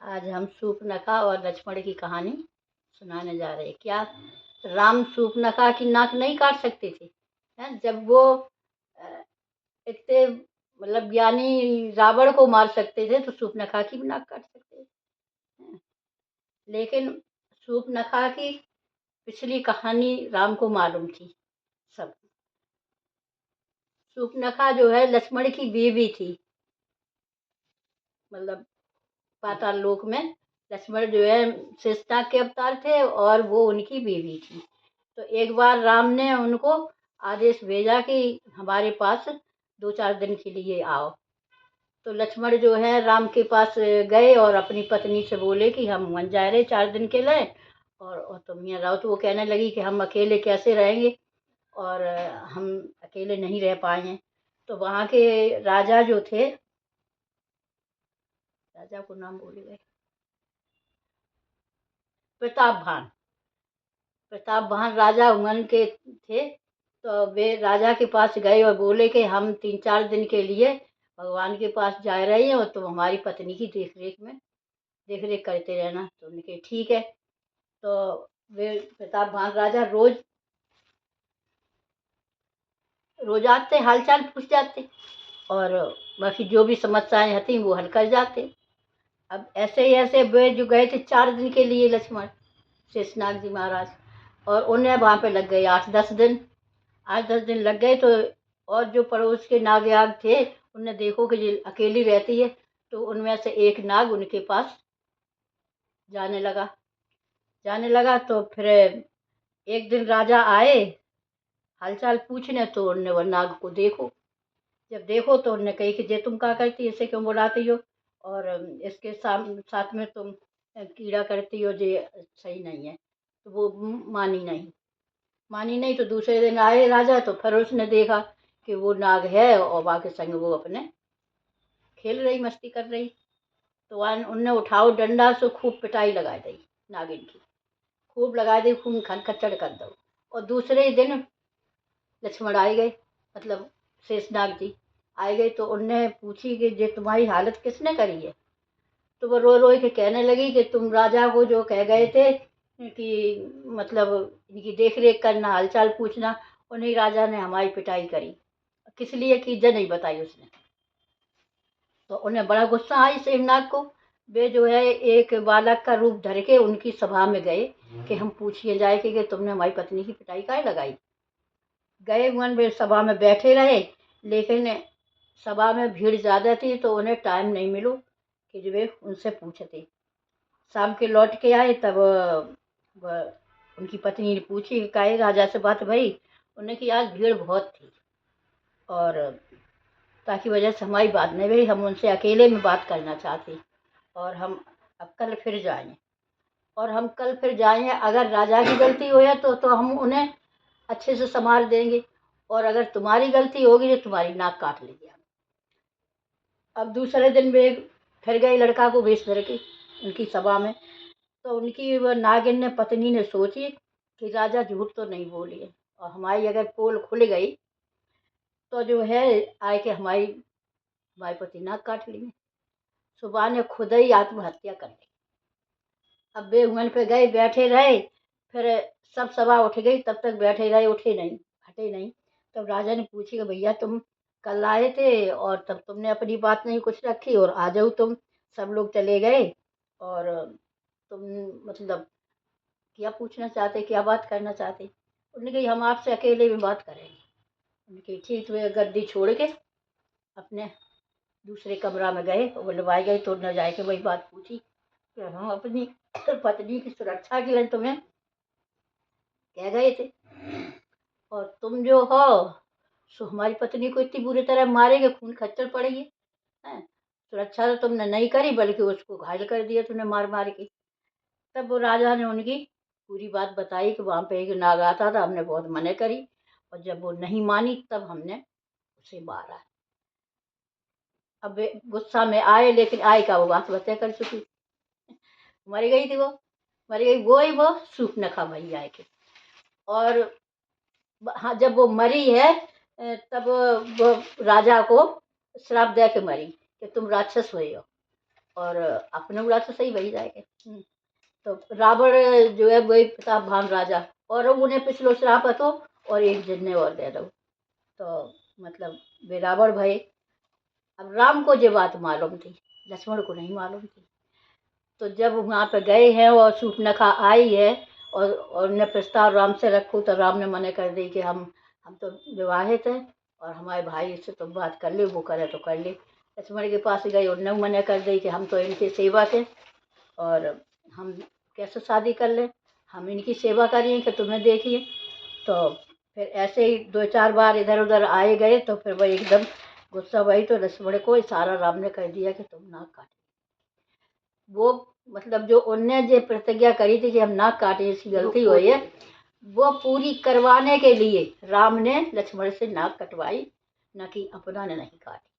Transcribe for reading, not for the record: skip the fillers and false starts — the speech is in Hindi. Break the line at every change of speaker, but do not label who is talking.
आज हम शूर्पणखा और लक्ष्मण की कहानी सुनाने जा रहे हैं। क्या राम शूर्पणखा की नाक नहीं काट सकते थे? हैं? जब वो अ, इतने मतलब ज्ञानी रावण को मार सकते थे तो शूर्पणखा की भी नाक काट सकते थे। लेकिन शूर्पणखा की पिछली कहानी राम को मालूम थी सब। शूर्पणखा जो है लक्ष्मण की बीवी थी, मतलब पाताल लोक में लक्ष्मण जो है शेषनाग के अवतार थे और वो उनकी बीवी थी। तो एक बार राम ने उनको आदेश भेजा कि हमारे पास 2-4 दिन के लिए आओ। तो लक्ष्मण जो है राम के पास गए और अपनी पत्नी से बोले कि हम वन जा रहे 4 दिन के लिए और तुम यहाँ रहो। तो वो कहने लगी कि हम अकेले कैसे रहेंगे और हम अकेले नहीं रह पाए हैं। तो वहाँ के राजा जो थे, राजा को नाम भूल गए, प्रतापभान, प्रतापभान राजा हुन के थे। तो वे राजा के पास गए और बोले कि हम 3-4 दिन के लिए भगवान के पास जा रहे हैं और तुम हमारी पत्नी की देख रेख करते रहना। तो उन्होंने कहा ठीक है। तो वे प्रतापभान राजा रोज रोज आते, हालचाल पूछ जाते और बाकी जो भी समस्याएं थी वो हल कर जाते। अब ऐसे ही ऐसे वे जो गए थे 4 दिन के लिए लक्ष्मण, शेषनाग जी महाराज, और उन्हें वहां पे लग गए 8-10 दिन। 8-10 दिन लग गए। तो और जो पड़ोस के नाग याग थे उनने देखो कि ये अकेली रहती है, तो उनमें से एक नाग उनके पास जाने लगा। तो फिर एक दिन राजा आए हालचाल पूछने, तो उनने वो नाग को देखो। जब देखो तो उनने कही कि ये तुम क्या करती, इसे क्यों बुलाती हो और इसके साथ में तुम कीड़ा करती हो, ये सही नहीं है। तो वो मानी नहीं। तो दूसरे दिन आए राजा, तो फिर उसने देखा कि वो नाग है और बाकी संग वो अपने खेल रही, मस्ती कर रही। तो वहाँ उनने उठाओ डंडा से खूब पिटाई लगा दी नागिन की, खूब लगा दी, खूब खच्चड़ कर दो। और दूसरे ही दिन लक्ष्मण आए गए, मतलब शेषनाग जी आए गए। तो उनने पूछी कि ये तुम्हारी हालत किसने करी है? तो वो रो रो के कहने लगी कि तुम राजा को जो कह गए थे कि मतलब इनकी देख रेख करना, हालचाल पूछना, उन्हीं राजा ने हमारी पिटाई करी। किस लिए की जे नहीं बताई उसने। तो उन्हें बड़ा गुस्सा आई शेषनाग को। वे जो है एक बालक का रूप धर के उनकी सभा में गए कि हम पूछिए जाए कि तुमने हमारी पत्नी की पिटाई काहे लगाई। गए मन वे सभा में बैठे रहे, लेकिन सभा में भीड़ ज़्यादा थी तो उन्हें टाइम नहीं मिलो कि जो वे उनसे पूछते। शाम के लौट के आए तब उनकी पत्नी ने पूछी कि काहे राजा से बात भई। उन्होंने कि आज भीड़ बहुत थी और ताकि वजह से हमारी बात नहीं भई, हम उनसे अकेले में बात करना चाहते और हम अब कल फिर जाएं। और हम कल फिर जाएं, अगर राजा की गलती हो है तो हम उन्हें अच्छे से संभाल देंगे और अगर तुम्हारी गलती होगी तो तुम्हारी नाक काट लेंगे। अब दूसरे दिन वे फिर गए लड़का को भेज धर के उनकी सभा में। तो उनकी वो नागिन ने पत्नी ने सोची कि राजा झूठ तो नहीं बोली है और हमारी अगर पोल खुल गई तो जो है आए के हमारी पति नाक काट लेंगे। सुबह ने खुद ही आत्महत्या कर ली। अब वे उंगन पे गए, बैठे रहे। फिर सब सभा उठ गई, तब तक बैठे रहे, उठे नहीं, हटे नहीं। तब राजा ने पूछी कि भैया तुम कल आए थे और तब तुमने अपनी बात नहीं कुछ रखी और आ जाओ तुम, सब लोग चले गए और तुम मतलब क्या पूछना चाहते, क्या बात करना चाहते। उन्होंने कही हम आपसे अकेले में बात करेंगे। उन्होंने कही ठीक। तो वे गद्दी छोड़ के अपने दूसरे कमरा में गए और बुलवाए गए। तो न जाए के वही बात पूछी कि हम अपनी पत्नी की सुरक्षा के लिए तुम्हें कह गए थे और तुम जो हो सो हमारी पत्नी को इतनी बुरी तरह मारेंगे, खून खच्चर पड़ेगी। हैं? सुरक्षा तो तुमने नहीं करी बल्कि उसको घायल कर दिया तुमने मार मार के। तब वो राजा ने उनकी पूरी बात बताई कि वहाँ पे एक नाग आता था, हमने बहुत मना करी और जब वो नहीं मानी तब हमने उसे मारा। अब वे गुस्सा में आए, लेकिन आए का वो बात बता कर चुकी, मर गई थी वो, मर गई वो ही वो शूर्पणखा भई आए के। और हाँ, जब वो मरी है तब वो राजा को श्राप दे के मरी कि तुम राक्षस हुए हो। और अपने उड़ा तो सही वही जाएगा। तो रावण जो है वही प्रतापवान राजा, और उन्हें पिछलो श्राप હતો और एक जिन्ने और दे दो। तो मतलब वे रावण भय। अब राम को ये बात मालूम थी, लक्ष्मण को नहीं मालूम थी। तो जब वहाँ पे गए हैं और शूर्पणखा आई है और ने प्रस्ताव राम से रखो, तो राम ने मना कर दी कि हम तो विवाहित हैं और हमारे भाई से तुम बात कर ले, वो करे तो कर ले। लक्ष्मण के पास गए, उनने मना कर दी कि हम तो इनकी सेवक हैं और हम कैसे शादी कर लें, हम इनकी सेवा करिए कि तुम्हें देखिए। तो फिर ऐसे ही 2-4 बार इधर उधर आए गए, तो फिर वो एकदम गुस्सा हुई, तो लक्ष्मण को इशारा राम ने कर दिया कि तुम नाक काट। वो मतलब जो उनने जो प्रतिज्ञा करी थी कि हम नाक काटे, इसकी गलती हुई है, वो पूरी करवाने के लिए राम ने लक्ष्मण से नाक कटवाई, न कि अपना ने नहीं काटी।